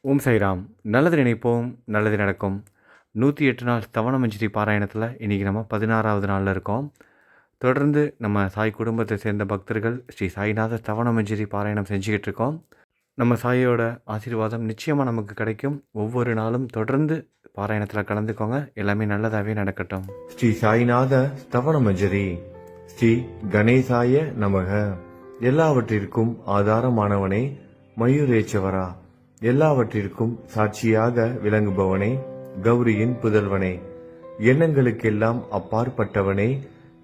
ஓம் சாய்ராம். நல்லது நினைப்போம், நல்லது நடக்கும். 108 நாள் ஸ்தவன மஞ்சரி பாராயணத்தில் இன்றைக்கி நம்ம 16வது நாளில் இருக்கோம். தொடர்ந்து நம்ம சாய் குடும்பத்தை சேர்ந்த பக்தர்கள் ஸ்ரீ சாய்நாத ஸ்தவன மஞ்சரி பாராயணம் செஞ்சுக்கிட்டு இருக்கோம். நம்ம சாயோட ஆசீர்வாதம் நிச்சயமாக நமக்கு கிடைக்கும். ஒவ்வொரு நாளும் தொடர்ந்து பாராயணத்தில் கலந்துக்கோங்க. எல்லாமே நல்லதாகவே நடக்கட்டும். ஸ்ரீ சாய்நாத ஸ்தவன மஞ்சரி. ஸ்ரீ கணேசாய நமக. எல்லாவற்றிற்கும் ஆதாரமானவனே, மயூரேச்சவரா, எல்லாவற்றிற்கும் சாட்சியாக விளங்குபவனே, கௌரியின் புதல்வனே, எண்ணங்களுக்கெல்லாம் அப்பாற்பட்டவனே,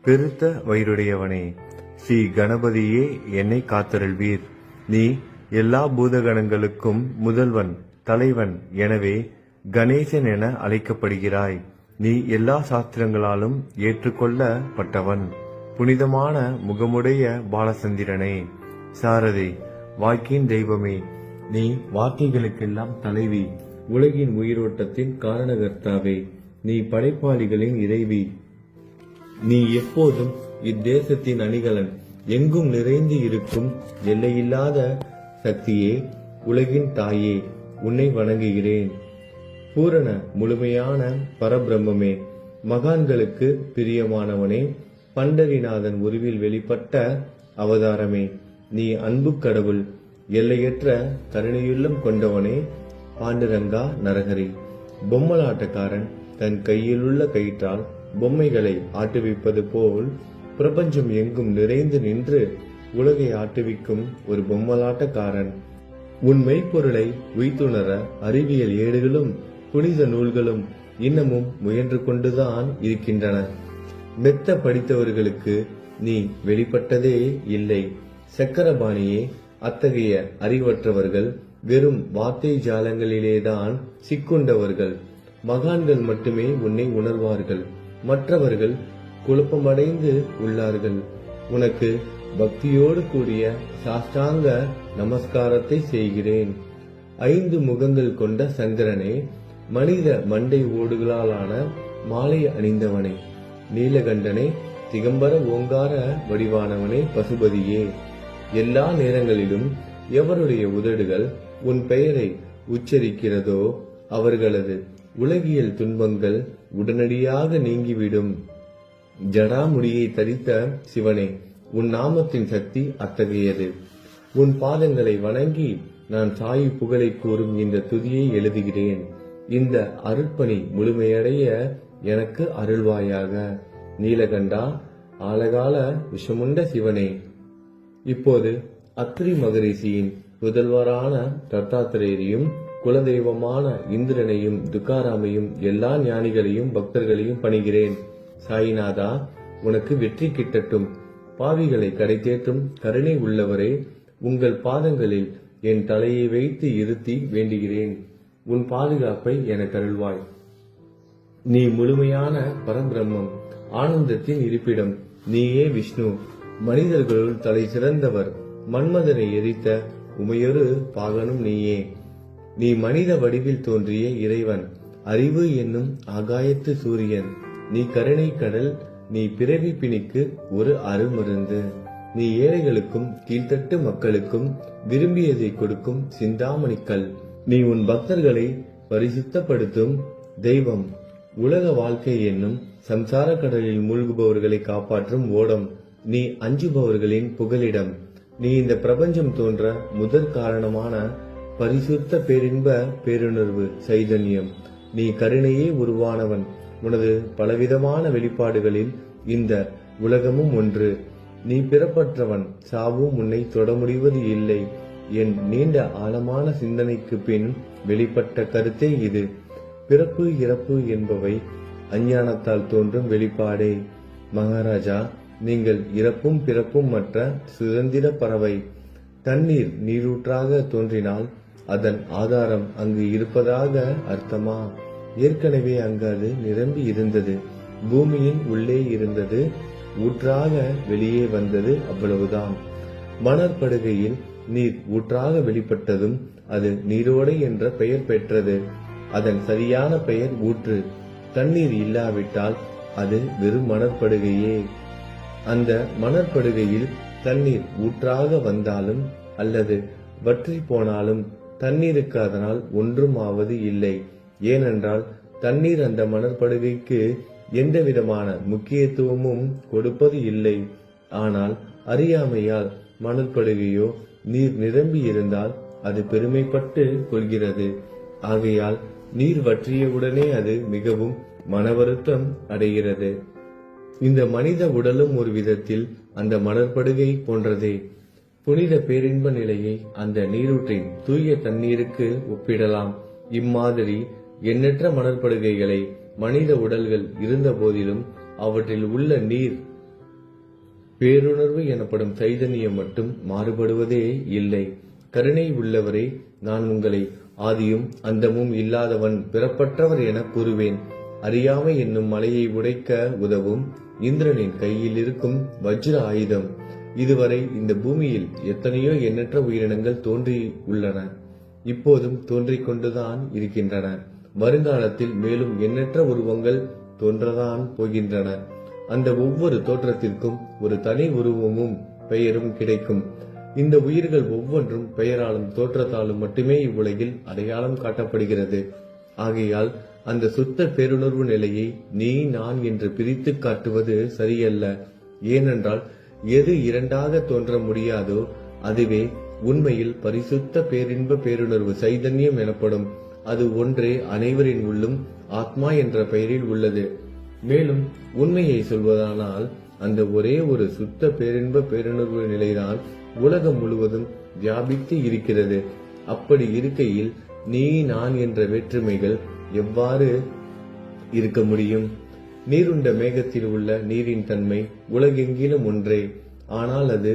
பெருத்த வயிறுடையவனே, ஸ்ரீ கணபதியே என்னை காத்தருள்வீர். நீ எல்லா பூதகணங்களுக்கும் முதல்வன், தலைவன். எனவே கணேசன் என அழைக்கப்படுகிறாய். நீ எல்லா சாஸ்திரங்களாலும் ஏற்றுக்கொள்ளப்பட்டவன். புனிதமான முகமுடைய பாலசந்திரனே, சாரதே, வாக்கின் தெய்வமே, நீ வார்த்தைகளுக்கெல்லாம் தலைவி, உலகின் உயிரோட்டத்தின் காரணகர்த்தாவே, நீ படைப்பாளிகளின் இறைவி, நீ எப்போதும் இத்தேசத்தின் அணிகலன், எங்கும் நிறைந்து இருக்கும் எல்லையில்லாத சக்தியே, உலகின் தாயே, உன்னை வணங்குகிறேன். பூரண முழுமையான பரபிரம்மே, மகான்களுக்கு பிரியமானவனே, பண்டரிநாதன் உருவில் வெளிப்பட்ட அவதாரமே, நீ அன்பு கடவுள், எல்லையற்ற கருணையுள்ளம் கொண்டவனே, பாண்டுரங்கா நரஹரி. பொம்மலாட்டக்காரன் தன் கையிலுள்ள கயிற்றால் பொம்மைகளை ஆட்டுவிப்பது போல் பிரபஞ்சம் எங்கும் நிறைந்து நின்று உலகை ஆட்டுவிக்கும் ஒரு பொம்மலாட்டக்காரன். உன் மெய்ப்பொருளை உய்த்துணர அறிவியல் ஏடுகளும் புனித நூல்களும் இன்னமும் முயன்று கொண்டுதான் இருக்கின்றன. மெத்த படித்தவர்களுக்கு நீ வெளிப்பட்டதே இல்லை. சக்கரபாணியே, அத்தகைய அறிவற்றவர்கள் வெறும் வார்த்தை ஜாலங்களிலேதான் சிக்குண்டவர்கள். மகான்கள் மட்டுமே உன்னை உணர்வார்கள். மற்றவர்கள் குழப்பமடைந்து உள்ளார்கள். உனக்கு பக்தியோடு கூடிய சாஷ்டாங்க நமஸ்காரத்தை செய்கிறேன். 5 முகங்கள் கொண்ட சந்திரனே, மனித மண்டை ஓடுகளாலான மாலை அணிந்தவனே, நீலகண்டனே, திகம்பர ஓங்கார வடிவானவனே, பசுபதியே, எல்லா நேரங்களிலும் எவருடைய உதடுகள் உன் பெயரை உச்சரிக்கிறதோ அவர்களது உலகியல் துன்பங்கள் உடனடியாக நீங்கிவிடும். ஜடாமுடியை தரித்த சிவனே, உன் நாமத்தின் சக்தி அத்தகையது. உன் பாதங்களை வணங்கி நான் சாயி புகழை கூறும் இந்த துதியை எழுதுகிறேன். இந்த அருட்பணி முழுமையடைய எனக்கு அருள்வாயாக. நீலகண்டா, ஆலகால விஷமுண்ட சிவனே. இப்போது அத்ரி மகரிஷியின் புதல்வரான தத்தாத்திரேயரையும் குலதெய்வமான இந்திரனையும் துக்காராமையும் எல்லா ஞானிகளையும் பக்தர்களையும் பணிகிறேன். சாயிநாதா, உனக்கு வெற்றி கிட்டட்டும். பாவிகளை கரைதேற்றும் கருணை உள்ளவரே, உங்கள் பாதங்களில் என் தலையை வைத்து இருத்தி வேண்டுகிறேன். உன் பாதுகாப்பை எனக்கு அருள்வாய். நீ முழுமையான பரபிரம்மம், ஆனந்தத்தின் இருப்பிடம். நீயே விஷ்ணு, மனிதர்களுள் தலை சிறந்தவர். மன்மதனை எரித்த உமையொரு பாகனும் நீயே. நீ மனித வடிவில் தோன்றிய இறைவன், அறிவு என்னும் ஆகாயத்து சூரியன். நீ கருணை கடல், நீ பிறவி பிணிக்கு ஒரு அருமருந்து. நீ ஏழைகளுக்கும் கீழ்த்தட்டு மக்களுக்கும் விரும்பியதை கொடுக்கும் சிந்தாமணிக்கல். நீ உன் பக்தர்களை பரிசுத்தப்படுத்தும் தெய்வம். உலக வாழ்க்கை என்னும் சம்சார கடலில் மூழ்குபவர்களை காப்பாற்றும் ஓடம். நீ அஞ்சுபவர்களின் புகலிடம். நீ இந்த பிரபஞ்சம் தோன்ற முதற் காரணமான பரிசுத்த பேரின்ப பேருணர்வு சைதன்யம். நீ கருணையே உருவானவன். உனது பலவிதமான வெளிப்பாடுகளில் இந்த உலகமும் ஒன்று. நீ பிறப்பற்றவன், சாவும் உன்னை தொட முடிவது இல்லை. என் நீண்ட ஆழமான சிந்தனைக்கு பின் வெளிப்பட்ட கருத்தே இது. பிறப்பு இறப்பு என்பவை அஞ்ஞானத்தால் தோன்றும் வெளிப்பாடே. மகாராஜா, நீங்கள் இறப்பும் பிறப்பும் மற்ற சுதந்திர பறவை. தண்ணீர் நீரூற்றாக தோன்றினால் அதன் ஆதாரம் அங்கு இருப்பதாக அர்த்தமா? ஏற்கனவே அங்கு அது நிரம்பி இருந்தது. பூமியின் உள்ளே இருந்தது, ஊற்றாக வெளியே வந்தது, அவ்வளவுதான். மணற்படுகையில் நீர் ஊற்றாக வெளிப்பட்டதும் அது நீரோடை என்ற பெயர் பெற்றது. அதன் சரியான பெயர் ஊற்று. தண்ணீர் இல்லாவிட்டால் அது வெறும் மணற்படுகையே. அந்த மணற்படுகையில் தண்ணீர் ஊற்றாக வந்தாலும் அல்லது வற்றி போனாலும் தண்ணீருக்கு அதனால் ஒன்றும் ஆவது இல்லை. ஏனென்றால் தண்ணீர் அந்த மணற்படுகைக்கு எந்த விதமான முக்கியத்துவமும் கொடுப்பது இல்லை. ஆனால் அறியாமையால் மணற்படுகையோ நீர் நிரம்பி இருந்தால் அது பெருமைப்பட்டு கொள்கிறது. ஆகையால் நீர் வற்றியவுடனே அது மிகவும் மனவருத்தம் அடைகிறது. இந்த மனித உடலும் ஒரு விதத்தில் அந்த மணற்படுகை போன்றதே. புனித பேரின்ப நிலையை அந்த நீரூற்றின் தூய தண்ணீருக்கு ஒப்பிடலாம். இம்மாதிரி எண்ணற்ற மணற்படுகைகளை மனித உடல்கள் இருந்த போதிலும் அவற்றில் உள்ள நீர் பேருணர்வு எனப்படும் சைதன்யம் மட்டும் மாறுபடுவதே இல்லை. கருணை உள்ளவரே, நான் உங்களை ஆதியும் அந்தமும் இல்லாதவன் பிறப்பற்றவர் என கூறுவேன். அறியாமை என்னும் மலையை உடைக்க உதவும் இந்திரனின் கையில் இருக்கும் வஜ்ர ஆயுதம். இதுவரை இந்த பூமியில் எத்தனையோ எண்ணற்ற உயிரினங்கள் தோன்றி உள்ளன, இப்போதும் தோன்றிக் கொண்டுதான் இருக்கின்றன. வருங்காலத்தில் மேலும் எண்ணற்ற உருவங்கள் தோன்றதான் போகின்றன. அந்த ஒவ்வொரு தோற்றத்திற்கும் ஒரு தனி உருவமும் பெயரும் கிடைக்கும். இந்த உயிர்கள் ஒவ்வொன்றும் பெயராலும் தோற்றத்தாலும் மட்டுமே இவ்வுலகில் அடையாளம் காட்டப்படுகிறது. ஆகையால் அந்த சுத்த பேருணர்வு நிலையை நீ நான் என்று பிரித்து காட்டுவது சரியல்ல. ஏனென்றால் எது இரண்டாக தோன்ற முடியாதோ அதுவே உண்மையில் பரிசுத்த பேரின்ப பேருணர்வு சைதன்யம் எனப்படும். அது ஒன்றே அனைவரின் உள்ளும் ஆத்மா என்ற பெயரில் உள்ளது. மேலும் உண்மையை சொல்வதானால் அந்த ஒரே ஒரு சுத்த பேரின்ப பேருணர்வு நிலைதான் உலகம் முழுவதும் வியாபித்து இருக்கிறது. அப்படி இருக்கையில் நீ நான் என்ற வேற்றுமைகள் எவ்வாறு இருக்க முடியும்? நீருண்ட மேகத்தில் உள்ள நீரின் தன்மை உலகெங்கிலும் ஒன்றே. ஆனால் அது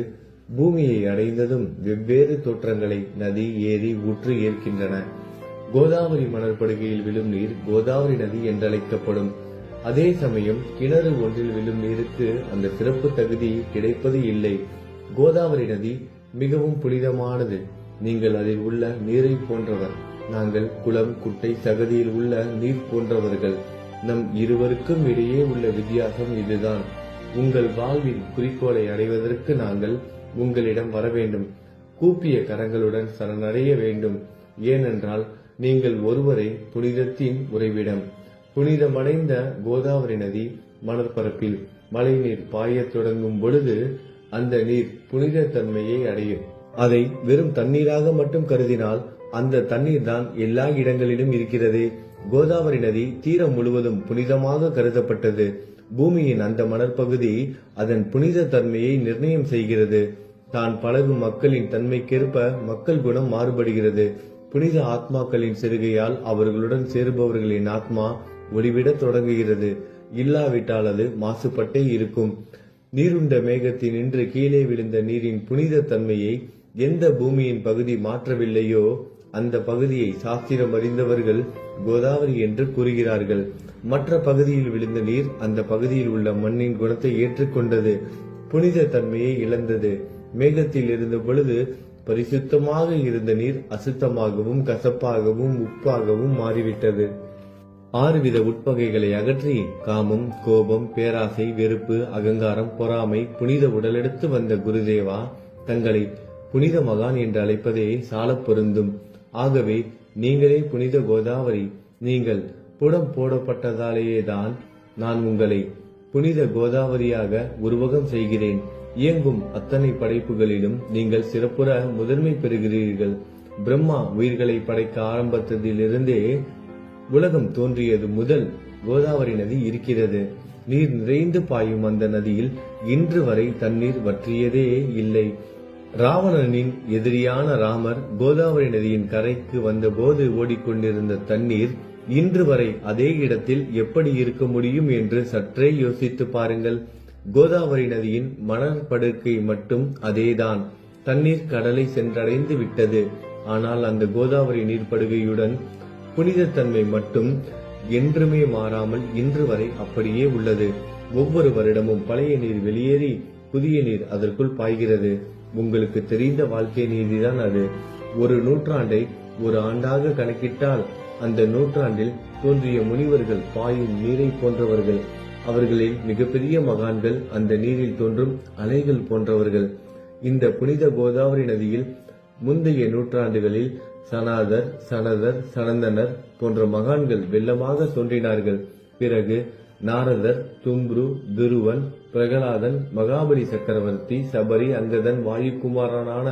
பூமியை அடைந்ததும் வெவ்வேறு தோற்றங்களை நதி, ஏரி, ஊற்று ஏற்கின்றன. கோதாவரி மணற்படுகையில் விழும் நீர் கோதாவரி நதி என்றழைக்கப்படும். அதே சமயம் கிணறு ஒன்றில் விழும் நீருக்கு அந்த சிறப்பு தகுதி கிடைப்பது இல்லை. கோதாவரி நதி மிகவும் புனிதமானது. நீங்கள் அதில் உள்ள நீரை போன்றவர். நாங்கள் குளம், குட்டை, சகதியில் உள்ள நீர் போன்றவர்கள். நம் இருவருக்கும் இடையே உள்ள வித்தியாசம் இதுதான். உங்கள் வாழ்வின் குறிக்கோளை அடைவதற்கு நாங்கள் உங்களிடம் வர வேண்டும். கூப்பிய கரங்களுடன் சரணடைய வேண்டும். ஏனென்றால் நீங்கள் ஒருவரை புனிதத்தின் உறைவிடம். புனிதமடைந்த கோதாவரி நதி மணற்பரப்பில் மழை நீர் பாயத் தொடங்கும் பொழுது அந்த நீர் புனித தன்மையை அடையும். அதை வெறும் தண்ணீராக மட்டும் கருதினால் அந்த தண்ணீர் தான் எல்லா இடங்களிலும் இருக்கிறது. கோதாவரி நதி தீரம் முழுவதும் புனிதமாக கருதப்பட்டது. பூமியின் அந்த மணற்பகுதி அதன் புனித தன்மையை நிர்ணயம் செய்கிறது. தான் பழகும் மக்களின் தன்மைக்கேற்ப மக்கள் குணம் மாறுபடுகிறது. புனித ஆத்மாக்களின் செருகையால் அவர்களுடன் சேருபவர்களின் ஆத்மா ஒளிவிட தொடங்குகிறது. இல்லாவிட்டால் அது மாசுபட்டே இருக்கும். நீருண்ட மேகத்தினின்று கீழே விழுந்த நீரின் புனித தன்மையை எந்த பூமியின் பகுதி மாற்றவில்லையோ அந்த பகுதியை சாஸ்திரம் அறிந்தவர்கள் கோதாவரி என்று கூறுகிறார்கள். மற்ற பகுதியில் விழுந்த நீர் அந்த பகுதியில் உள்ள மண்ணின் குணத்தை ஏற்றுக்கொண்டது, புனித தன்மையை இழந்தது. மேகத்தில் இருந்த பொழுது பரிசுத்தமாக இருந்த நீர் அசுத்தமாகவும் கசப்பாகவும் உப்பாகவும் மாறிவிட்டது. 6 வித உட்பகைகளை அகற்றி காமம், கோபம், பேராசை, வெறுப்பு, அகங்காரம், பொறாமை புனித உடலெடுத்து வந்த குருதேவா தங்களை புனித மகான் என்று அழைப்பதே சாலப் பொருந்தும். ஆகவே நீங்களே புனித கோதாவரி. நீங்கள் புடம் போடப்பட்டதாலேயேதான் நான் உங்களை புனித கோதாவரியாக உருவகம் செய்கிறேன். இயங்கும் அத்தனை படைப்புகளிலும் நீங்கள் சிறப்புற முதன்மை பெறுகிறீர்கள். பிரம்மா உயிர்களை படைக்க ஆரம்பித்ததிலிருந்தே உலகம் தோன்றியது முதல் கோதாவரி நதி இருக்கிறது. நீர் நிறைந்து பாயும் அந்த நதியில் இன்று வரை தண்ணீர் வற்றியதே இல்லை. ராவணனின் எதிரியான ராமர் கோதாவரி நதியின் கரைக்கு வந்தபோது ஓடிக்கொண்டிருந்த தண்ணீர் இன்று வரை அதே இடத்தில் எப்படி இருக்க முடியும் என்று சற்றே யோசித்து பாருங்கள். கோதாவரி நதியின் மணற்படுக்கை மட்டும் அதேதான். தண்ணீர் கடலை சென்றடைந்து விட்டது. ஆனால் அந்த கோதாவரி நீர்ப்படுகையுடன் புனிதத்தன்மை மட்டும் என்றுமே மாறாமல் இன்று வரை அப்படியே உள்ளது. ஒவ்வொரு வருடமும் பழைய நீர் வெளியேறி புதிய நீர் அதற்குள் பாய்கிறது. உங்களுக்கு தெரிந்த வாழ்க்கை நீதிதான் அது. ஒரு நூற்றாண்டை ஒரு ஆண்டாக கணக்கிட்டால் அந்த நூற்றாண்டில் தோன்றிய முனிவர்கள் பாயும் நீரை போன்றவர்கள். அவர்களில் மிகப்பெரிய மகான்கள் அந்த நீரில் தோன்றும் அலைகள் போன்றவர்கள். இந்த புனித கோதாவரி நதியில் முந்தைய நூற்றாண்டுகளில் சனாதர், சனதர், சனந்தனர் போன்ற மகான்கள் வெள்ளமாக தோன்றினார்கள். பிறகு நாரதர், தும்ரு, துருவன், பிரகலாதன், மகாபலி சக்கரவர்த்தி, சபரி, அங்கதன், வாயுகுமாரனான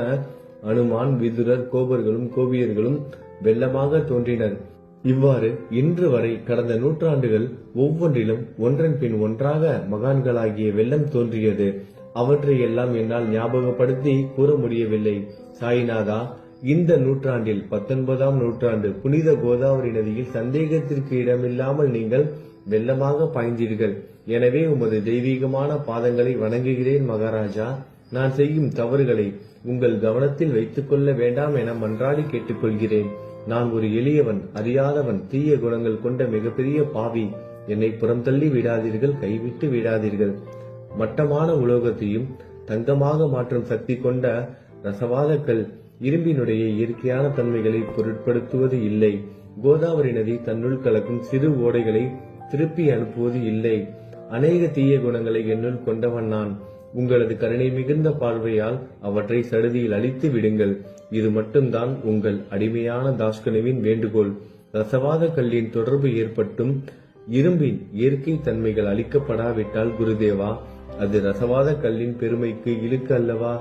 அனுமான், விதுரர், கோபர்களும் கோபியர்களும் வெள்ளமாக தோன்றினர். இவ்வாறு இன்று வரை கடந்த நூற்றாண்டுகள் ஒவ்வொன்றிலும் ஒன்றன் பின் ஒன்றாக மகான்களாகிய வெள்ளம் தோன்றியது. அவற்றை எல்லாம் என்னால் ஞாபகப்படுத்தி கூற முடியவில்லை. சாய்நாதா, இந்த நூற்றாண்டில் 19ஆம் நூற்றாண்டு புனித கோதாவரி நதியில் சந்தேகத்திற்கு இடமில்லாமல் நீங்கள் வெள்ளமாக பாய்ந்தீர்கள். எனவே உமது தெய்வீகமான பாதங்களை வணங்குகிறேன் மகாராஜா. நான் செய்யும் தவறுகளை உங்கள் கவனத்தில் வைத்துக் கொள்ள வேண்டாம் என மன்றாடி கேட்டுக்கொள்கிறேன். நான் ஒரு எளியவன், அறியாதவன், தீய குணங்கள் கொண்ட மிகப்பெரிய பாவி. என்னை புறம் தள்ளி விடாதீர்கள், கைவிட்டு விடாதீர்கள். மட்டமான உலோகத்தையும் தங்கமாக மாற்றும் சக்தி கொண்ட ரசவாதக்கல் இரும்பினுடைய இயற்கையான தன்மைகளை பொருட்படுத்துவது இல்லை. கோதாவரி நதி தன்னுள் கலக்கும் சிறு ஓடைகளை திருப்பி அனுப்புவது இல்லை. அநேக தீய குணங்களை என்னுள் கொண்டவன் நான். உங்களது கருணை மிகுந்த பார்வையால் அவற்றை சடுதியில் அழித்து விடுங்கள். இது மட்டும்தான் உங்கள் அடிமையான தாஸ்கனுவின் வேண்டுகோள். ரசவாத கல்லின் தொடர்பு ஏற்பட்டும் இரும்பின் இயற்கை தன்மைகள் அளிக்கப்படாவிட்டால் குருதேவா, அது ரசவாத கல்லின் பெருமைக்கு இழுக்கு அல்லவா?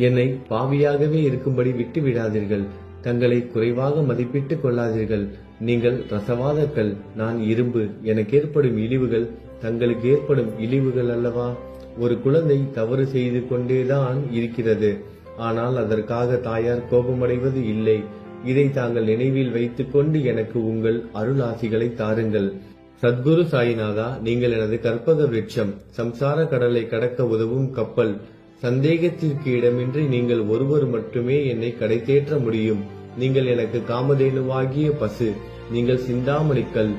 என்னை பாவியாகவே இருக்கும்படி விட்டு விடாதீர்கள். தங்களை குறைவாக மதிப்பிட்டுக் கொள்ளாதீர்கள். நீங்கள் ரசவாத கல், நான் இரும்பு. எனக்கு ஏற்படும் இழிவுகள் தங்களுக்கு ஏற்படும் இழிவுகள் அல்லவா? ஒரு குழந்தை தவறு செய்து கொண்டேதான் இருக்கிறது. ஆனால் அதற்காக தாயார் கோபமடைவது இல்லை. இதை தாங்கள் நினைவில் வைத்துக் கொண்டு எனக்கு உங்கள் அருள் ஆசிகளை தாருங்கள். சத்குரு சாயிநாதா, நீங்கள் எனது கற்பக விருட்சம், சம்சார கடலை கடக்க உதவும் கப்பல். சந்தேகத்திற்கு இடமின்றி நீங்கள் ஒருவர் மட்டுமே என்னை கடை தேற்ற முடியும். நீங்கள் எனக்கு காமதேனுவாகிய பசு. நீங்கள் சிந்தாமணிக்கல்,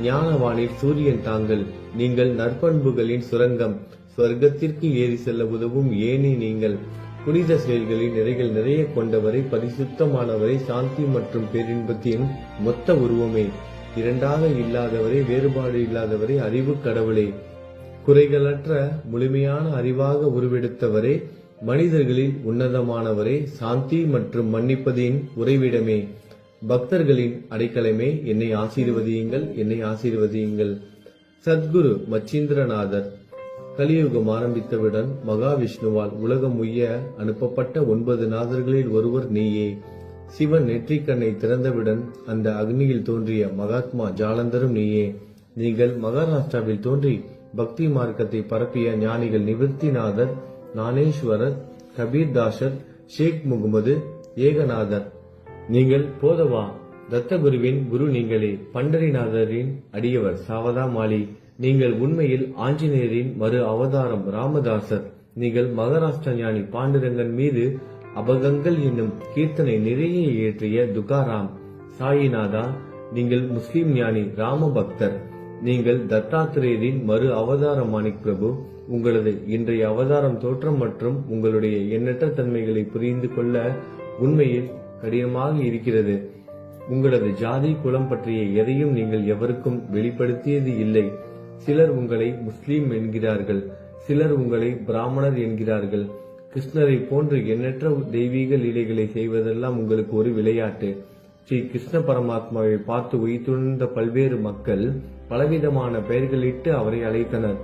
ஞானவானில் சூரியன் தாங்கள். நீங்கள் நற்பண்புகளின் சுரங்கம், சொர்க்கத்திற்கு ஏறி செல்ல உதவும் ஏணி நீங்கள். புனித செயல்களின் நிறைகள் நிறைய கொண்டவரை, பரிசுத்தமானவரை, சாந்தி மற்றும் பேரின்பத்தின் மொத்த உருவமே, இரண்டாக இல்லாதவரை, வேறுபாடு இல்லாதவரை, அறிவு கடவுளே, குறைகளற்ற முழுமையான அறிவாக உருவெடுத்தவரே, மனிதர்களில் உன்னதமானவரே, சாந்தி மற்றும் மன்னிப்பதின் உறைவிடமே, பக்தர்களின் அடைக்கலமே, என்னை ஆசீர்வதியுங்கள், என்னை ஆசீர்வதியுங்கள். சத்குரு மச்சீந்திரநாதர். கலியுகம் ஆரம்பித்தவுடன் மகாவிஷ்ணுவால் உலகம் உய்ய அனுப்பப்பட்ட 9 நாதர்களில் ஒருவர் நீயே. சிவன் நெற்றிக்கண்ணை திறந்தவுடன் அந்த அக்னியில் தோன்றிய மகாத்மா ஜாலந்தரும் நீயே. நீங்கள் மகாராஷ்டிராவில் தோன்றி பக்தி மார்க்கத்தை பரப்பிய ஞானிகள் நிவர்த்திநாதர், ஞானேஸ்வரர், கபீர்தாசர், ஷேக் முகமது, ஏகநாதர். நீங்கள் போதவா, தத்தகுருவின் குரு நீங்களே. பண்டரிநாதரின் அடியவர் சாவதா மாலி. நீங்கள் உண்மையில் ஆஞ்சநேயரின் மறு அவதாரம் ராமதாசர். நீங்கள் மகாராஷ்டிர ஞானி பாண்டுரங்கன் மீது அபகங்கள் என்னும் கீர்த்தனை நிறைய இயற்றிய துகாராம். சாயிநாதா, நீங்கள் முஸ்லிம் ஞானி ராம பக்தர். நீங்கள் தத்தாத்திரேயரின் மறு அவதாரம் மாணிக் பிரபு. உங்களது இன்றைய அவதாரம் தோற்றம் மற்றும் உங்களுடைய எண்ணற்ற தன்மைகளை புரிந்து கொள்ள உண்மையில் கடினமாக இருக்கிறது. உங்களது ஜாதி குலம் பற்றிய எதையும் நீங்கள் எவருக்கும் வெளிப்படுத்தியது இல்லை. சிலர் உங்களை முஸ்லீம் என்கிறார்கள், சிலர் உங்களை பிராமணர் என்கிறார்கள். கிருஷ்ணரை போன்று எண்ணற்ற தெய்வீக லீலைகளை செய்வதெல்லாம் உங்களுக்கு ஒரு விளையாட்டு. ஸ்ரீ கிருஷ்ண பரமாத்மாவை பார்த்து உயிர்த்துணர்ந்த பல்வேறு மக்கள் பலவிதமான பெயர்களிட்டு அவரை அழைத்தனர்.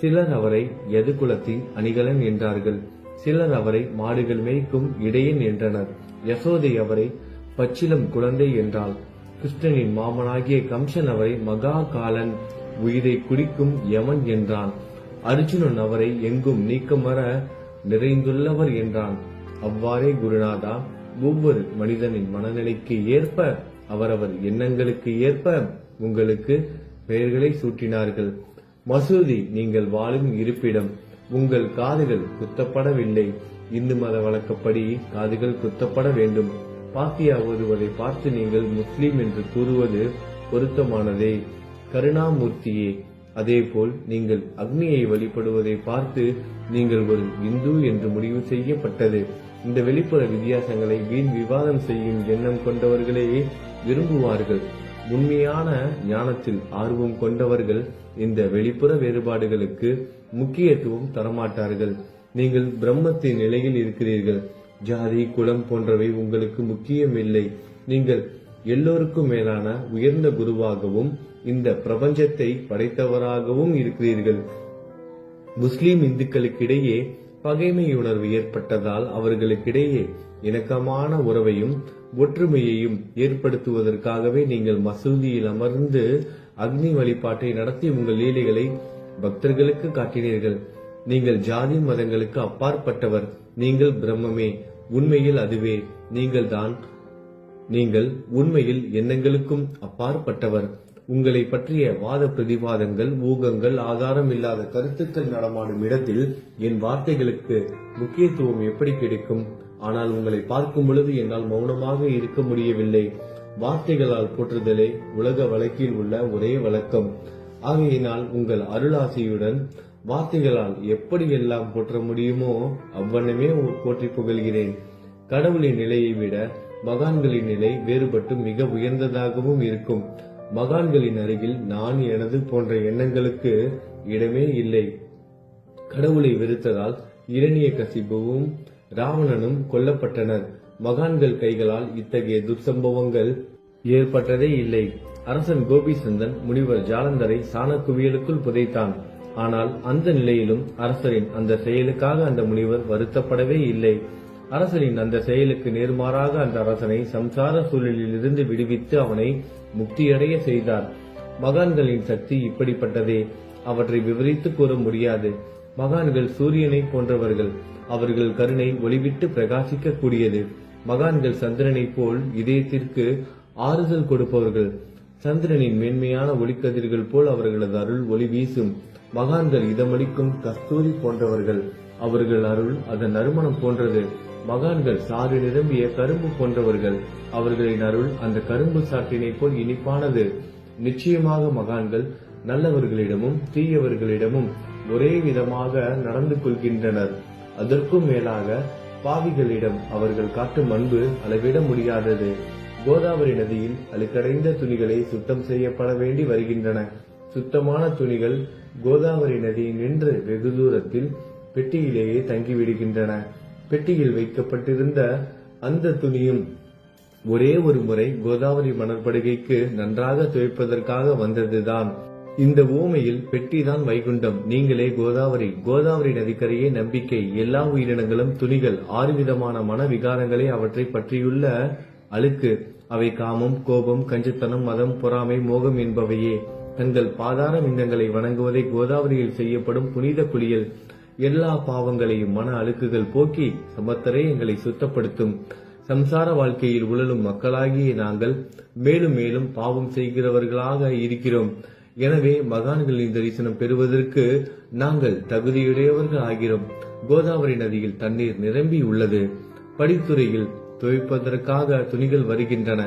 சிலர் அவரை யது குலத்தின் அணிகலன் என்றார்கள். சிலர் அவரை மாடுகள் மேய்க்கும் இடையன் என்றனர். யசோதை அவரை பச்சிலம் குழந்தை என்றாள். கிருஷ்ணனின் மாமனாகிய கம்சன் அவரை மகா காலன், உயிரை குடிக்கும் யமன் என்றான். அர்ஜுனன் அவரை எங்கும் நீக்கமர நிறைந்துள்ளவர் என்றான். அவ்வாறே குருநாதா, ஒவ்வொரு மனிதனின் மனநிலைக்கு ஏற்ப, அவரவர் எண்ணங்களுக்கு ஏற்ப உங்களுக்கு பெயர்களை சூட்டினார்கள். மசூதி நீங்கள் வாழும் இருப்பிடம். உங்கள் காதுகள் குத்தப்படவில்லை. இந்து மத வழக்கப்படி காதுகள் குத்தப்பட வேண்டும். பாத்தியா ஓதுவதை பார்த்து நீங்கள் முஸ்லிம் என்று கூறுவது பொருத்தமானதே. கருணாமூர்த்தியே, அதேபோல் நீங்கள் அக்னியை வழிபடுவதை பார்த்து நீங்கள் ஒரு இந்து என்று முடிவு செய்யப்பட்டது. இந்த வெளிப்புற வித்தியாசங்களை வீண் விவாதம் செய்யும் எண்ணம் கொண்டவர்களே விரும்புவார்கள். உண்மையான ஞானத்தில் ஆர்வம் கொண்டவர்கள் இந்த வெளிப்புற வேறுபாடுகளுக்கு முக்கியத்துவம் தரமாட்டார்கள். நீங்கள் பிரம்மத்தின் நிலையில் இருக்கிறீர்கள். ஜாதி குலம் போன்றவை உங்களுக்கு முக்கியமில்லை. நீங்கள் எல்லோருக்கும் மேலான உயர்ந்த குருவாகவும் இந்த பிரபஞ்சத்தை படைத்தவராகவும் இருக்கிறீர்கள். முஸ்லிம் இந்துக்களுக்கிடையே பகைமை உணர்வு ஏற்பட்டதால் அவர்களுக்கிடையே இணக்கமான உறவையும் ஒற்றுமையையும் ஏற்படுத்துவதற்காகவே நீங்கள் மசூதியில் அமர்ந்து அக்னி வழிபாட்டை நடத்தி உங்கள் லீலைகளை பக்தர்களுக்கு காட்டினீர்கள். நீங்கள் ஜாதி மதங்களுக்கு அப்பாற்பட்டவர். நீங்கள் பிரம்மமே, உண்மையில் அதுவே நீங்கள் உண்மையில் எண்ணங்களுக்கும் அப்பாற்பட்டவர். உங்களை பற்றிய வாத பிரதிவாதங்கள், ஊகங்கள், ஆதாரம் இல்லாத கருத்துக்கள் நடமாடும் இடத்தில் என் வார்த்தைகளுக்கு முக்கியத்துவம் எப்படி கிடைக்கும்? ஆனால் உங்களை பார்க்கும் பொழுது என்னால் மௌனமாக இருக்க முடியவில்லை. வார்த்தைகளால் போற்றுதலே உலக வழக்கில் உள்ள ஒரே வழக்கம். ஆகையினால் உங்கள் அருளாசியுடன் வார்த்தைகளால் எப்படியெல்லாம் போற்ற முடியுமோ அவ்வண்ணமே போற்றி புகழ்கிறேன். கடவுளின் நிலையை விட மகான்களின் நிலை வேறுபட்டு மிக உயர்ந்ததாகவும் இருக்கும். மகான்களின் அருகில் நான், எனது போன்ற எண்ணங்களுக்கு இடமே இல்லை. கடவுளை வெறுத்ததால் இரணியகசிபுவும் ராவணனும் கொல்லப்பட்டனர். மகான்கள் கைகளால் இத்தகைய துர்சம்பவங்கள் ஏற்பட்டதே இல்லை. அரசன் கோபிசந்தன் முனிவர் ஜாலந்தரை சாணக்குவியலுக்குள் புதைத்தான். ஆனால் அந்த நிலையிலும் அரசரின் அந்த செயலுக்காக அந்த முனிவர் வருத்தப்படவே இல்லை. அரசனின் அந்த செயலுக்கு நேர்மாறாக அந்த அரசனை சம்சார சூழலில் இருந்து விடுவித்து அவனை முக்தியடைய செய்தார். மகான்களின் சக்தி இப்படிப்பட்டதே. அவற்றை விவரித்து கூற முடியாது. மகான்கள் சூரியனை போன்றவர்கள். அவர்கள் கருணை ஒளிவிட்டு பிரகாசிக்க கூடியது. மகான்கள் சந்திரனை போல் இதயத்திற்கு ஆறுதல் கொடுப்பவர்கள். சந்திரனின் மேன்மையான ஒளிக்கதிர்கள் போல் அவர்களது அருள் ஒளி வீசும். மகான்கள் இதமளிக்கும் கஸ்தூரி போன்றவர்கள். அவர்கள் அருள் அதன் நறுமணம் போன்றது. மகான்கள் சாறு நிரம்பிய கரும்பு போன்றவர்கள். அவர்களின் அருள் அந்த கரும்பு சாற்றினை போல் இனிப்பானது. நிச்சயமாக மகான்கள் நல்லவர்களிடமும் தீயவர்களிடமும் ஒரே விதமாக நடந்து கொள்கின்றனர். அதற்கும் மேலாக பாவிகளிடம் அவர்கள் காட்டும் அன்பு அளவிட முடியாதது. கோதாவரி நதியில் அழுக்கடைந்த துணிகளை சுத்தம் செய்யப்பட வேண்டி வருகின்றன. சுத்தமான துணிகள் கோதாவரி நதியில் நின்று வெகு தூரத்தில் பெட்டியிலேயே தங்கிவிடுகின்றன. பெட்டியில் வைக்கப்பட்டிருந்த அந்த துணியும் ஒரே ஒரு முறை கோதாவரி மணற்படுகைக்கு நன்றாக துவைப்பதற்காக வந்ததுதான். இந்த ஊமையில் பெட்டிதான் வைகுண்டம், நீங்களே கோதாவரி. கோதாவரி நதிக்கரையே நம்பிக்கை. எல்லா உயிரினங்களும் துணிகள். 6 விதமான மன விகாரங்களே அவற்றை பற்றியுள்ள அழுக்கு. அவை காமம், கோபம், கஞ்சத்தனம், மதம், பொறாமை, மோகம் என்பவையே. தங்கள் பாதார விந்தங்களை வணங்குவதை கோதாவரியில் செய்யப்படும் புனித குளியல் எல்லா பாவங்களையும் மன அழுக்குகள் போக்கி சமத்தரே எங்களை சுத்தப்படுத்தும். சம்சார வாழ்க்கையில் உழலும் மக்களாகிய நாங்கள் மேலும் மேலும் பாவம் செய்கிறவர்களாக இருக்கிறோம். எனவே மகான்களின் தரிசனம் பெறுவதற்கு நாங்கள் தகுதியுடையவர்கள் ஆகிறோம். கோதாவரி நதியில் தண்ணீர் நிரம்பி உள்ளது. படித்துறையில் துவைப்பதற்காக துணிகள் வருகின்றன.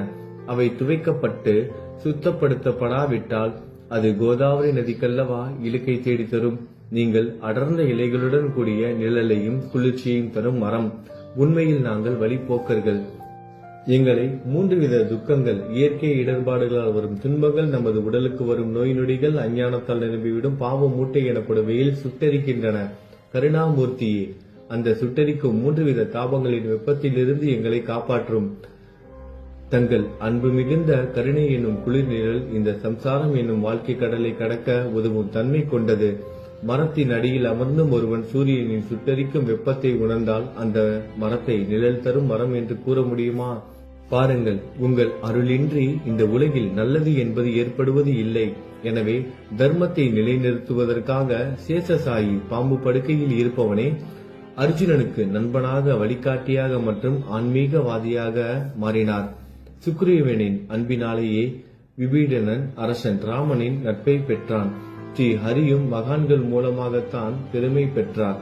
அவை துவைக்கப்பட்டு சுத்தப்படுத்தப்படாவிட்டால் அது கோதாவரி நதிக்கல்லவா இழுக்கை தேடி தரும். நீங்கள் அடர்ந்த இலைகளுடன் கூடிய நிழலையும் குளிர்ச்சியையும் தரும் மரம். உண்மையில் நாங்கள் வழிபோக்கர்கள். எங்களை 3 வித துக்கங்கள், இயற்கை இடர்பாடுகளால் வரும் துன்பங்கள், நமது உடலுக்கு வரும் நோய் நொடிகள், அஞ்ஞானத்தால் நிரம்பிவிடும் பாவ மூட்டை எனப்படுவையில் சுட்டரிக்கின்றன. கருணாமூர்த்தியே, அந்த சுட்டரிக்கும் 3 வித தாபங்களின் வெப்பத்திலிருந்து எங்களை காப்பாற்றும். தங்கள் அன்பு மிகுந்த கருணை என்னும் குளிர் நிழல் இந்த சம்சாரம் என்னும் வாழ்க்கை கடலை கடக்க உதவும் தன்மை கொண்டது. மரத்தின் அடியில் அமர்ந்தும் ஒருவன் சூரியனின் சுட்டரிக்கும் வெப்பத்தை உணர்ந்தால் அந்த மரத்தை நிழல் தரும் மரம் என்று கூற முடியுமா? பாருங்கள், உங்கள் அருளின்றி இந்த உலகில் நல்லது என்பது ஏற்படுவது இல்லை. எனவே தர்மத்தை நிலைநிறுத்துவதற்காக சேஷசாயி பாம்பு படுக்கையில் இருப்பவனே அர்ஜுனனுக்கு நண்பனாக, வழிகாட்டியாக மற்றும் ஆன்மீகவாதியாக மாறினார். சுக்ரீவனின் அன்பினாலேயே விபீடனன் அரசன் ராமனின் நட்பை பெற்றான். ஸ்ரீ ஹரியும் மகான்கள் மூலமாகத்தான் பெருமை பெற்றார்.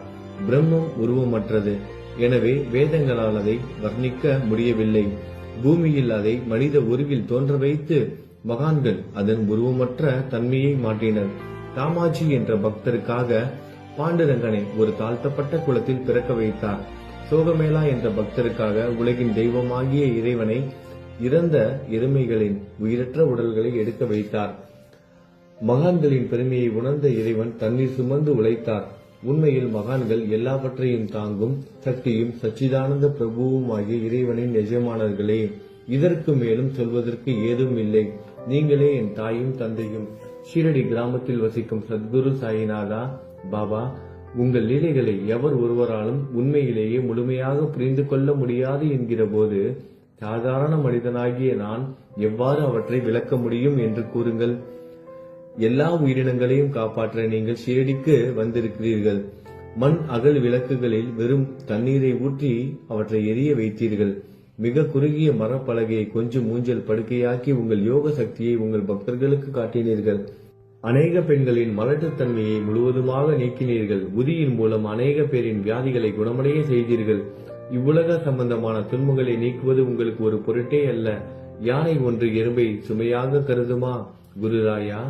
பிரம்மம் உருவமற்றது. எனவே வேதங்களால் அதை வர்ணிக்க முடியவில்லை. பூமியில் அதை மனித உருவில் தோன்ற வைத்து மகான்கள் அதன் உருவமற்ற தன்மையை மாற்றினர். தாமாஜி என்ற பக்தருக்காக பாண்டுரங்கனை ஒரு தாழ்த்தப்பட்ட குலத்தில் பிறக்க வைத்தார். சோகமேளா என்ற பக்தருக்காக உலகின் தெய்வமாகிய இறைவனை இறந்த எருமைகளின் உயிரற்ற உடல்களை எடுக்க வைத்தார். மகான்களின் பெருமையை உணர்ந்த இறைவன் தண்ணீர் சுமந்து உழைத்தார். உண்மையில் மகான்கள் எல்லாவற்றையும் தாங்கும் சக்தியும் சச்சிதானந்த பிரபுவுமாகிய இறைவனின் எஜமானர்களே. இதற்கு மேலும் சொல்வதற்கு ஏதும் இல்லை. நீங்களே என் தாயும் தந்தையும். ஷீரடி கிராமத்தில் வசிக்கும் சத்குரு சாயிநாதா பாபா, உங்கள் லீலைகளை எவர் ஒருவராலும் உண்மையிலேயே முழுமையாக புரிந்து கொள்ள முடியாது என்கிற போது சாதாரண மனிதனாகிய நான் எவ்வாறு அவற்றை விளக்க முடியும் என்று கூறுங்கள். எல்லா உயிரினங்களையும் காப்பாற்ற நீங்கள் ஷீரடிக்கு வந்திருக்கிறீர்கள். மண் அகல் விளக்குகளில் வெறும் தண்ணீரை ஊற்றி அவற்றை எரிய வைத்தீர்கள். மிக குறுகிய மரப்பலகையை கொஞ்சம் ஊஞ்சல் படுக்கையாக்கி உங்கள் யோக சக்தியை உங்கள் பக்தர்களுக்கு காட்டினீர்கள். அநேக பெண்களின் மலட்டுத்தன்மையை முழுவதுமாக நீக்கினீர்கள். உதியின் மூலம் அநேக பேரின் வியாதிகளை குணமடைய செய்தீர்கள். இவ்வுலக சம்பந்தமான துன்பங்களை நீக்குவது உங்களுக்கு ஒரு பொருட்டே அல்ல. யானை ஒன்று எறும்பை சுமையாக கருதுமா? குருராயா,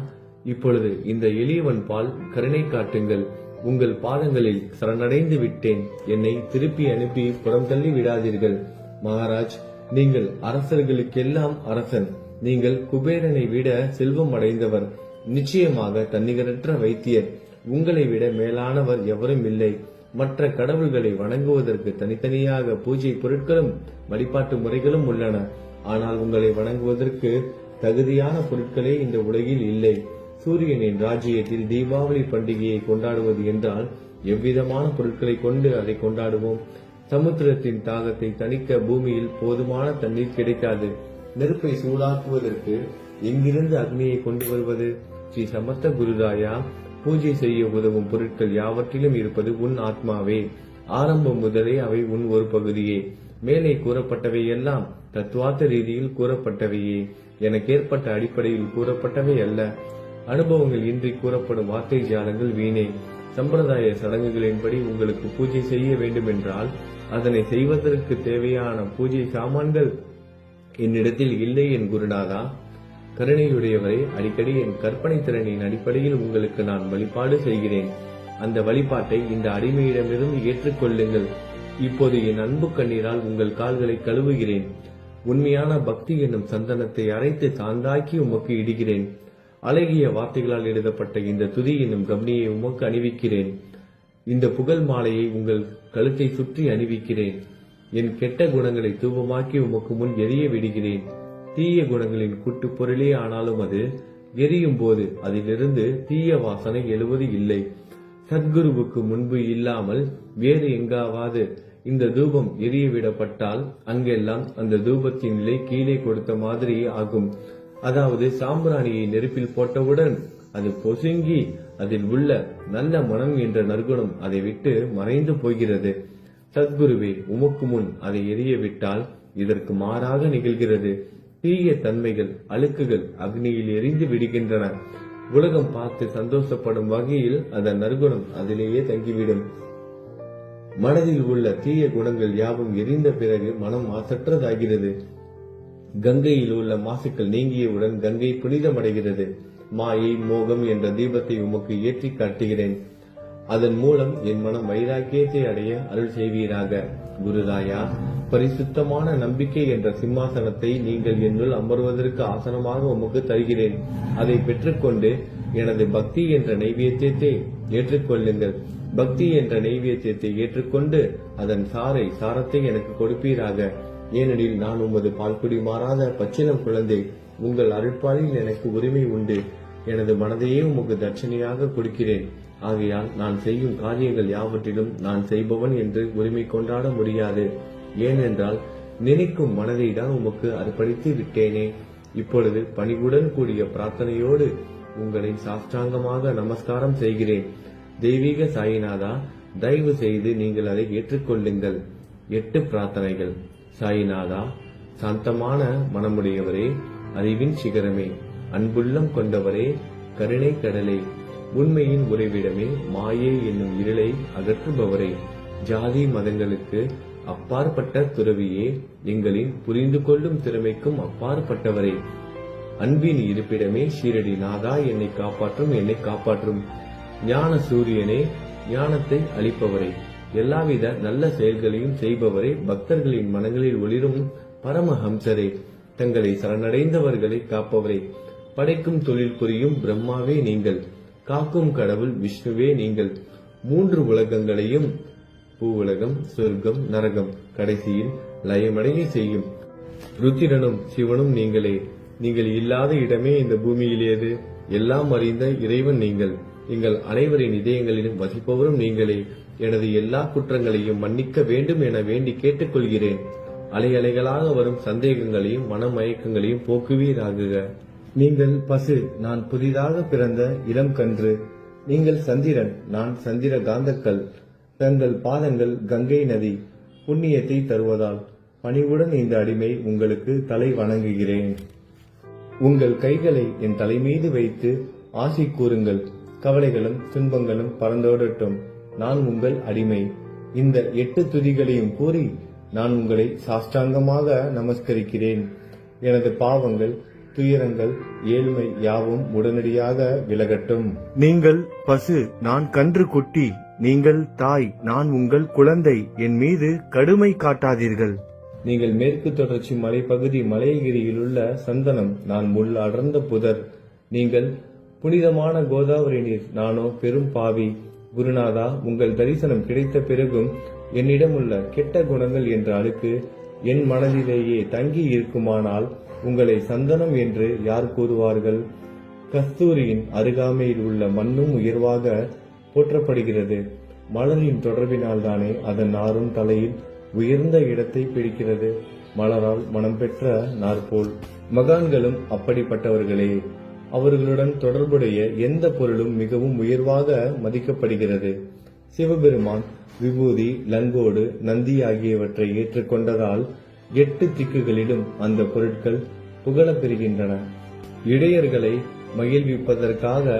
இப்பொழுது இந்த எளியவன் பால் கருணை காட்டுங்கள். உங்கள் பாதங்களில் சரணடைந்து விட்டேன். என்னை திருப்பி அனுப்பி புறம் தள்ளி விடாதீர்கள். மகாராஜ், நீங்கள் அரசர்களுக்கெல்லாம் அரசன். நீங்கள் குபேரனை விட செல்வம் அடைந்தவர். நிச்சயமாக தன்னிகரற்ற வைத்தியர். உங்களை விட மேலானவர் எவரும் இல்லை. மற்ற கடவுள்களை வணங்குவதற்கு தனித்தனியாக பூஜை பொருட்களும் வழிபாட்டு முறைகளும் உள்ளன. ஆனால் உங்களை வணங்குவதற்கு தகுதியான பொருட்களே இந்த உலகில் இல்லை. சூரியனின் ராஜ்யத்தில் தீபாவளி பண்டிகையை கொண்டாடுவது என்றால் எவ்விதமான பொருட்களை கொண்டு அதை கொண்டாடுவோம்? சமுத்திரத்தின் தாகத்தை தணிக்க பூமியில் போதுமான தண்ணீர் கிடைக்காது. நெருப்பை சூடாக்குவதற்கு எங்கிருந்து அக்னியை கொண்டு வருவது? ஸ்ரீ சமர்த்த குருராயா, பூஜை செய்ய உதவும் பொருட்கள் யாவற்றிலும் இருப்பது உன் ஆத்மாவே. ஆரம்பம் முதலே அவை உன் ஒரு பகுதியே. மேலே கூறப்பட்டவை எல்லாம் தத்துவார்த்த ரீதியில் கூறப்பட்டவையே. எனக்கேற்பட்ட அடிப்படையில் கூறப்பட்டவை அல்ல. அனுபவங்கள் இன்றி கூறப்படும் வார்த்தை ஜாலங்கள் வீணே. சம்பிரதாய சடங்குகளின்படி உங்களுக்கு பூஜை செய்ய வேண்டும் என்றால் அதனை செய்வதற்கு தேவையான பூஜை சாமான்கள் என்னிடத்தில் இல்லை என் குருநாதா. கருணையுடையவரை, அடிக்கடி என் கற்பனை திறனின் அடிப்படையில் உங்களுக்கு நான் வழிபாடு செய்கிறேன். அந்த வழிபாட்டை இந்த அடிமையிடமிருந்து ஏற்றுக்கொள்ளுங்கள். இப்போது என் அன்பு கண்ணீரால் உங்கள் கால்களை கழுவுகிறேன். உண்மையான பக்தி என்னும் சந்தனத்தை அரைத்து சாந்தாக்கி உமக்கு இடுகிறேன். அழகிய வார்த்தைகளால் எழுதப்பட்ட இந்த துதி என்னும் கம்னியை உமக்கு அணிவிக்கிறேன். இந்த புகழ் மாலையை உங்கள் கழுத்தை சுற்றி அணிவிக்கிறேன். என் கெட்ட குணங்களை தூபமாக்கி உமக்கு முன் எரிய விடுகிறேன். தீய குணங்களின் கூட்டு பொருளே ஆனாலும் அது எரியும் போது அதிலிருந்து தீய வாசனை எழுவது இல்லை. சத்குருவுக்கு முன்பு இல்லாமல் வேறு எங்காவது இந்த தூபம் எரிய விடப்பட்டால் அங்கெல்லாம் அந்த தூபத்தின் நிலை கீழே கொடுத்த மாதிரி ஆகும். அதாவது சாம்பிராணியை நெருப்பில் போட்டவுடன் அது பொசுங்கி அதில் உள்ள நல்ல மனம் என்ற நற்குணம் அதை விட்டு மறைந்து போகிறது. சத்குருவே, உமக்கு முன் அதை எரிய விட்டால் இதற்கு மாறாக நிகழ்கிறது. தீய தன்மைகள், அழுக்குகள் அக்னியில் எரிந்து விடுகின்றன. உலகம் பார்த்து சந்தோஷப்படும் வகையில் அதன் நற்குணம் அதிலேயே தங்கிவிடும். மனதில் உள்ள தீய குணங்கள் யாவும் எரிந்த பிறகு மனம் மாசற்றதாகிறது. கங்கையில் உள்ள மாசுக்கள் நீங்கியவுடன் கங்கை புனிதமடைகிறது. மாயை, மோகம் என்ற தீபத்தை உமக்கு ஏற்றி காட்டுகிறேன். அதன் மூலம் என் மனம் வைராக்கியத்தை அடைய அருள் செய்வீராக. குருராயா, பரிசுத்தமான நம்பிக்கை என்ற சிம்மாசனத்தை நீங்கள் என்னுள் அமர்வதற்கு ஆசனமாக உமக்கு தருகிறேன். அதை பெற்றுக்கொண்டு எனது பக்தி என்ற நைவேத்தியத்தை ஏற்றுக்கொள்ளுங்கள். பக்தி என்ற நைவேத்தியத்தை ஏற்றுக்கொண்டு அதன் சாரத்தை எனக்கு கொடுப்பீராக. ஏனெனில் நான் உமது பால்குடி மாறாத பச்சிலம் குழந்தை. உங்கள் அருட்பாலில் எனக்கு உரிமை உண்டு. எனது மனதையே உமக்கு தட்சணையாக கொடுக்கிறேன். ஆகையால் நான் செய்யும் காரியங்கள் யாவற்றிலும் நான் செய்பவன் என்று உரிமை கொண்டாட முடியாது. ஏனென்றால் நினைக்கும் மனதை தான் உமக்கு அர்ப்பணித்து விட்டேனே. இப்பொழுது பணிவுடன் கூடிய பிரார்த்தனையோடு உங்களை சாஷ்டாங்கமாக நமஸ்காரம் செய்கிறேன். தெய்வீக சாயிநாதா, தயவு செய்து நீங்கள் அதை ஏற்றுக்கொள்ளுங்கள். 8 பிரார்த்தனைகள். சாயிநாதா, சாந்தமான மனமுடையவரே, அறிவின் சிகரமே, அன்புள்ளம் கொண்டவரே, கருணை கடலே, உண்மையின் உறைவிடமே, மாயை என்னும் இருளை அகற்றுபவரே, ஜாதி மதங்களுக்கு அப்பாற்பட்ட துறவியே, எங்களின் புரிந்து கொள்ளும் திறமைக்கும் அப்பாற்பட்டவரே, அன்பின் இருப்பிடமே, ஷீரடி நாதா, என்னை காப்பாற்றும். ஞான சூரியனே, ஞானத்தை அளிப்பவரே, எல்லாவித நல்ல செயல்களையும் செய்பவரே, பக்தர்களின் மனங்களில் ஒளிரும் பரமஹம்சரே, தங்களை சரணடைந்தவர்களை காப்பவரே, படைக்கும் தொழில் புரியும் பிரம்மாவே நீங்கள், காக்கும் கடவுள் விஷ்ணுவே நீங்கள், 3 உலகங்களையும், பூவுலகம், சொர்க்கம், நரகம், கடைசியில் லயமடைய செய்யும் ருத்திரனும் சிவனும் நீங்களே. நீங்கள் இல்லாத இடமே இந்த பூமியில் ஏது? எல்லாம் அறிந்த இறைவன் நீங்கள். எங்கள் அனைவரின் இதயங்களிலும் வசிப்பவரும் நீங்களே. எனது எல்லா குற்றங்களையும் மன்னிக்க வேண்டும் என வேண்டி கேட்டுக்கொள்கிறேன். அலை அலைகளாக வரும் சந்தேகங்களையும் மனமயக்கங்களையும் போக்குவீராகுக. நீங்கள் பசு, நான் புதிதாக பிறந்த இளம் கன்று. நீங்கள் சந்திரன், நான் சந்திர காந்தக்கல். தங்கள் பாதங்கள் கங்கை நதி, புண்ணியத்தை தருவதால் பணிவுடன் இந்த அடிமை உங்களுக்கு தலை வணங்குகிறேன். உங்கள் கைகளை என் தலைமீது வைத்து ஆசி கூறுங்கள். கவலைகளும் துன்பங்களும் பறந்தோடட்டும். நான் உங்கள் அடிமை. இந்த 8 துதிகளையும் கூறி நான் உங்களை சாஷ்டாங்கமாக நமஸ்கரிக்கிறேன். எனது பாவங்கள், துயரங்கள், ஏழ்மை யாவும் உடனடியாக விலகட்டும். நீங்கள் பசு, நான் கன்று குட்டி. நீங்கள் தாய், நான் உங்கள் குழந்தை. என் மீது கடுமை காட்டாதீர்கள். நீங்கள் மேற்கு தொடர்ச்சி மலைப்பகுதி மலையகிரியில் உள்ள சந்தனம், நான் முள் அடர்ந்த புதர். நீங்கள் புனிதமான கோதாவரி நீர், நானோ பெரும் பாவி. குருநாதா, உங்கள் தரிசனம் கிடைத்த பிறகும் என்னிடம் உள்ள கெட்ட குணங்கள் என்ற அழுக்கு என் மனதிலேயே தங்கி இருக்குமானால் உங்களை சந்தனம் என்று யார் கூறுவார்கள்? கஸ்தூரியின் அருகாமையில் உள்ள மண்ணும் உயர்வாக போற்றப்படுகிறது. மலரின் தொடர்பினால் தானே அதன் நாரும் தலையில் உயர்ந்த இடத்தை பிடிக்கிறது. மலரால் மனம் பெற்ற நாற்போல் மகான்களும் அப்படிப்பட்டவர்களே. அவர்களுடன் தொடர்புடைய எந்த பொருளும் மிகவும் உயர்வாக மதிக்கப்படுகிறது. சிவபெருமான் விபூதி, லங்கோடு, நந்தி ஆகியவற்றை ஏற்றுக்கொண்டதால் 8 திக்குகளிலும் அந்த பொருட்கள் புகழப்பெறுகின்றன. இடையர்களை மகிழ்விப்பதற்காக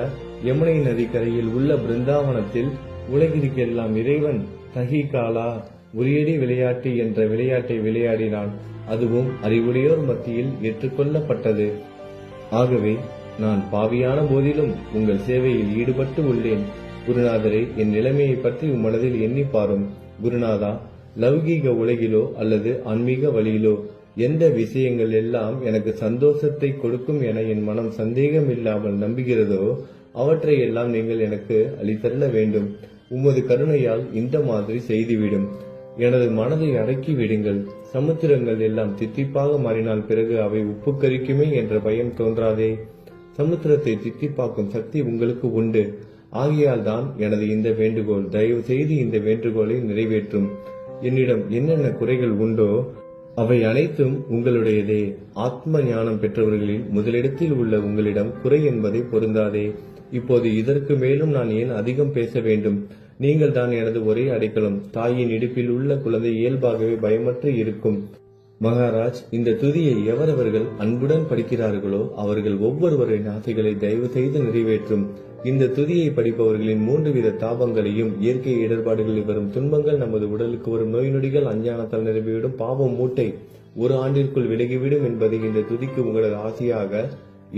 யமுனை நதிக்கரையில் உள்ள பிருந்தாவனத்தில் உலகிற்கெல்லாம் இறைவன் தகிகாலா உரியடி விளையாட்டு என்ற விளையாட்டை விளையாடினான். அதுவும் அறிவுடையோர் மத்தியில் ஏற்றுக்கொள்ளப்பட்டது. ஆகவே நான் பாவியான போதிலும் உங்கள் சேவையில் ஈடுபட்டு உள்ளேன். குருநாதரே, என் நிலைமையை பற்றி மனதில் எண்ணி பாரும். குருநாதா, லௌகீக உலகிலோ அல்லது ஆன்மீக வழியிலோ எந்த விஷயங்கள் எல்லாம் எனக்கு சந்தோஷத்தை கொடுக்கும் என என் மனம் சந்தேகம் இல்லாமல் நம்புகிறதோ அவற்றை எல்லாம் நீங்கள் எனக்கு அளித்தருள வேண்டும். உமது கருணையால் இந்த மாதிரி செய்துவிடும். எனது மனதை அடக்கி விடுங்கள். சமுத்திரங்கள் எல்லாம் தித்திப்பாக மாறினால் பிறகு அவை உப்பு கரிக்குமே என்ற பயம் தோன்றாதே. சமுத்திரத்தை தித்திப்பாக்கும் சக்தி உங்களுக்கு உண்டு. ஆகையால் தான் எனது இந்த வேண்டுகோள். தயவு செய்து இந்த வேண்டுகோளை நிறைவேற்றும். என்னிடம் என்னென்ன குறைகள் உண்டோ அவை அனைத்தும் உங்களுடையதே. ஆத்ம ஞானம் பெற்றவர்களில் முதலிடத்தில் உள்ள உங்களிடம் குறை என்பதை பொருந்தாதே. இப்போது இதற்கு மேலும் நான் ஏன் அதிகம் பேச வேண்டும்? நீங்கள் தான் எனது ஒரே அடைக்கலம். தாயின் இடுப்பில் உள்ள குழந்தை இயல்பாகவே பயமற்று இருக்கும். மகாராஜ், இந்த துதியை எவரவர்கள் அன்புடன் படிக்கிறார்களோ அவர்கள் ஒவ்வொருவரின் ஆசைகளை தயவு செய்து நிறைவேற்றும். இந்த துதியை படிப்பவர்களின் 3 வித தாபங்களையும், இயற்கை இடர்பாடுகளில் வரும் துன்பங்கள், நமது உடலுக்கு வரும் நோய் நொடிகள், அஞ்ஞானத்தால் நிரம்பிவிடும் பாவம் மூட்டை 1 ஆண்டிற்குள் விலகிவிடும் என்பதை இந்த துதிக்கு உங்களது ஆசையாக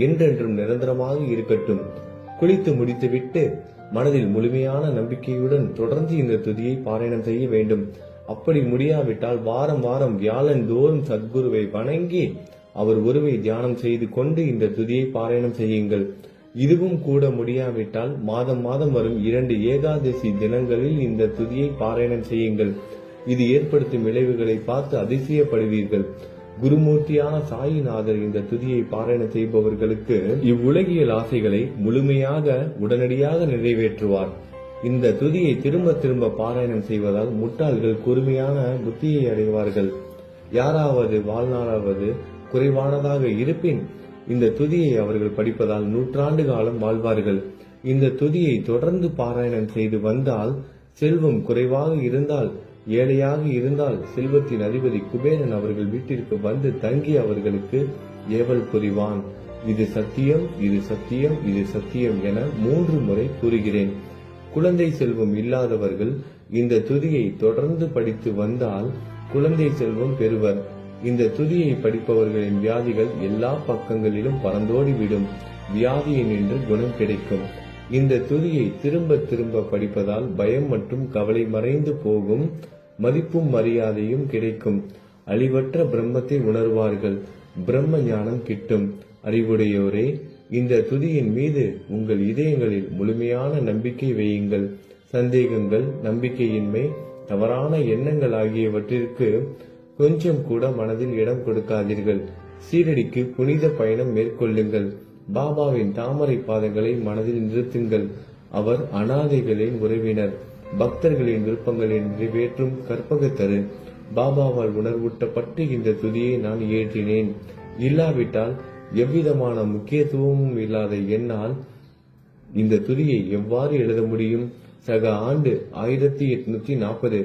என்றென்றும் நிரந்தரமாக இருக்கட்டும். குளித்து முடித்துவிட்டு மனதில் முழுமையான நம்பிக்கையுடன் தொடர்ந்து இந்த துதியை பாராயணம் செய்ய வேண்டும். அப்படி முடியாவிட்டால் வாரம் வாரம் வியாழன் தோறும் சத்குருவை வணங்கி அவர் ஒருவை தியானம் செய்து கொண்டு இந்த துதியை பாராயணம் செய்யுங்கள். இதுவும் கூட முடியாவிட்டால் மாதம் மாதம் வரும் 2 ஏகாதசி தினங்களில் இந்த துதியை பாராயணம் செய்யுங்கள். இது ஏற்படுத்தும் விளைவுகளை பார்த்து அதிசயப்படுவீர்கள். குருமூர்த்தியான சாயிநாதர் இந்த துதியை பாராயணம் செய்பவர்களுக்கு இவ்வுலகியல் ஆசைகளை முழுமையாக உடனடியாக நிறைவேற்றுவார். இந்த துதியை திரும்ப திரும்ப பாராயணம் செய்வதால் முட்டாள்கள் கூர்மையான புத்தியை அடைவார்கள். யாராவது வாழ்நாளாவது குறைவானதாக இருப்பின் இந்த துதியை அவர்கள் படிப்பதால் 100 ஆண்டு காலம் வாழ்வார்கள். இந்த துதியை தொடர்ந்து பாராயணம் செய்து வந்தால், செல்வம் குறைவாக இருந்தால், ஏழையாக இருந்தால், செல்வத்தின் அதிபதி குபேரன் அவர்கள் வீட்டிற்கு வந்து தங்கி அவர்களுக்கு ஏவல் புரிவான். இது சத்தியம், இது சத்தியம், இது சத்தியம் என 3 முறை கூறுகிறேன். குழந்தை செல்வம் இல்லாதவர்கள் இந்த துதியை தொடர்ந்து படித்து வந்தால் குழந்தை செல்வம் பெறுவர். இந்த துதியை படிப்பவர்களின் வியாதிகள் எல்லா பக்கங்களிலும் பறந்தோடிவிடும். வியாதியை நின்று குணம் கிடைக்கும். இந்த துதியை திரும்ப திரும்ப படிப்பதால் பயம் மற்றும் கவலை மறைந்து போகும். மதிப்பும் மரியாதையும் கிடைக்கும். அழிவற்ற பிரம்மத்தை உணர்வார்கள். பிரம்ம ஞானம் கிட்டும். அறிவுடையோரே, இந்த துதியின் மீது உங்கள் இதயங்களில் முழுமையான நம்பிக்கை வையுங்கள். சந்தேகங்கள், நம்பிக்கையின்மை, தவறான எண்ணங்கள் ஆகியவற்றிற்கு கொஞ்சம் கூட மனதில் இடம் கொடுக்காதீர்கள். சீரடிக்கு புனித பயணம் மேற்கொள்ளுங்கள். பாபாவின் தாமரை பாதங்களை மனதில் நிறுத்துங்கள். அவர் அனாதைகளின் உறவினர், பக்தர்களின் விருப்பங்களை நிறைவேற்றும் கற்பகத்தரு. பாபாவால் உணர்வூட்டப்பட்டு இந்த துதியை நான் இயற்றினேன். இல்லாவிட்டால் எவ்விதமான முக்கியத்துவமும் இல்லாத என்னால் இந்த துதியை எவ்வாறு எழுத முடியும்? சக ஆண்டு 1840,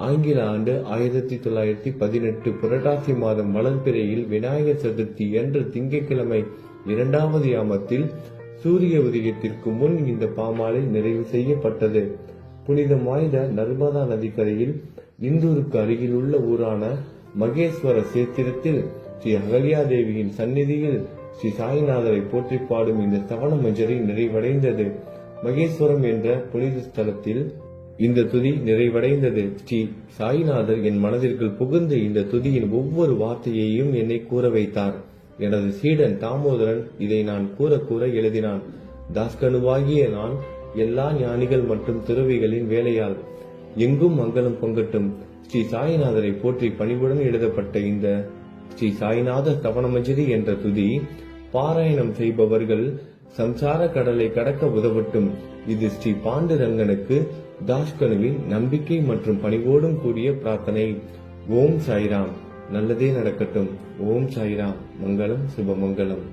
ஆங்கில ஆண்டு 1918 புரட்டாசி மாதம் வளர்பிறையில் விநாயகர் சதுர்த்தி என்ற திங்கட்கிழமை 2வது யாமத்தில் சூரிய உதயத்திற்கு முன் இந்த பாமாலை நிறைவு செய்யப்பட்டது. புனிதம் வாய்ந்த நர்மதா நதிக்கரையில் இந்தூருக்கு அருகில் உள்ள ஊரான மகேஸ்வர சேத்திரத்தில் ஸ்ரீ அகல்யாதேவியின் சந்நிதியில் ஸ்ரீ சாய்நாதரை போற்றி பாடும் இந்த சவண மஞ்சரி நிறைவடைந்தது. மகேஸ்வரம் என்ற புனித ஸ்தலத்தில் இந்த துதி நிறைவடைந்தது. ஸ்ரீ சாய்நாதர் என் மனதிற்குள் புகுந்து இந்த துதியின் ஒவ்வொரு வார்த்தையையும் என்னை கூற வைத்தார். எனது சீடன் தாமோதரன் இதை நான் கூற கூற எழுதினான். தாஸ்கனுவாகிய நான் எல்லா ஞானிகள் மற்றும் துறவிகளின் வேலையால் எங்கும் மங்களம் பொங்கட்டும். ஸ்ரீ சாய்நாதரை போற்றி பணிவுடன் எழுதப்பட்ட இந்த ஸ்ரீ சாய்நாத தவணமஞ்சரி என்ற துதி பாராயணம் செய்பவர்கள் சம்சார கடலை கடக்க உதவட்டும். இது ஸ்ரீ பாண்டுரங்கனுக்கு தாஷ்கனுவின் நம்பிக்கை மற்றும் பணிவோடும் கூடிய பிரார்த்தனை. ஓம் சாய்ராம். நல்லதே நடக்கட்டும். ஓம் சாய்ராம். மங்களம் சுபமங்கலம்.